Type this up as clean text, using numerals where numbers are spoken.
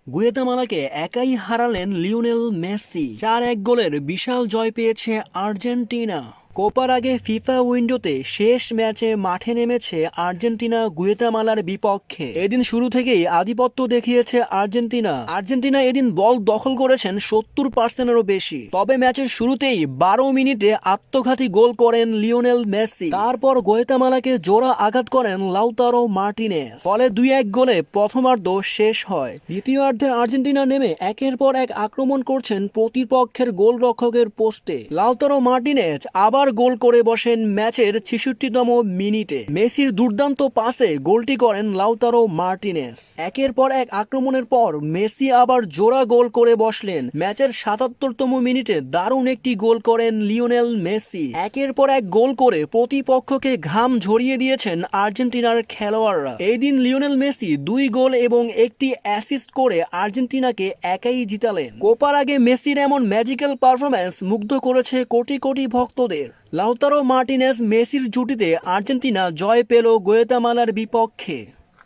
গুয়েতামালাকে একাই হারালেন Lionel Messi. 4-1 গোলের বিশাল জয় পেয়েছে আর্জেন্টিনা। কোপার আগে ফিফা উইন্ডোতে শেষ ম্যাচে মাঠে নেমেছে আর্জেন্টিনা গুয়েতামালার বিপক্ষে। এদিন শুরু থেকেই আধিপত্য দেখিয়েছে আর্জেন্টিনা এদিন বল দখল করেছেন 70%-এরও বেশি। তবে ম্যাচের শুরুতেই 12 মিনিটে আত্মঘাতী গোল করেন লিওনেল মেসি। তারপর গুয়েতামালাকে জোড়া আঘাত করেন লাউতারো মার্টিনেজ। ফলে 2-1 গোলে প্রথমার্ধ শেষ হয়। দ্বিতীয়ার্ধে আর্জেন্টিনা নেমে একের পর এক আক্রমণ করছেন প্রতিপক্ষের গোলরক্ষকের পোস্টে। লাউতারো মার্টিনেজ আবার গোল করে বসেন ম্যাচের 66তম মিনিটে। মেসির দুর্দান্ত পাসে গোলটি করেন লাউতারো মার্টিনেজ। একের পর এক আক্রমণের পর মেসি আবার জোড়া গোল করে বসলেন। ম্যাচের 77তম মিনিটে দারুণ একটি গোল করেন লিওনেল মেসি। একের পর এক গোল করে প্রতিপক্ষকে ঘাম ঝরিয়ে দিয়েছেন আর্জেন্টিনার খেলোয়াড়রা। এই দিন লিওনেল মেসি 2 গোল এবং 1টি অ্যাসিস্ট করে আর্জেন্টিনাকে একাই জিতালেন। কোপার আগে মেসির এমন ম্যাজিক্যাল পারফরম্যান্স মুগ্ধ করেছে কোটি কোটি ভক্তদের। লাউতারো মার্টিনেজ মেসির জুটিতে আর্জেন্টিনা জয় পেল গুয়েতামালার বিপক্ষে।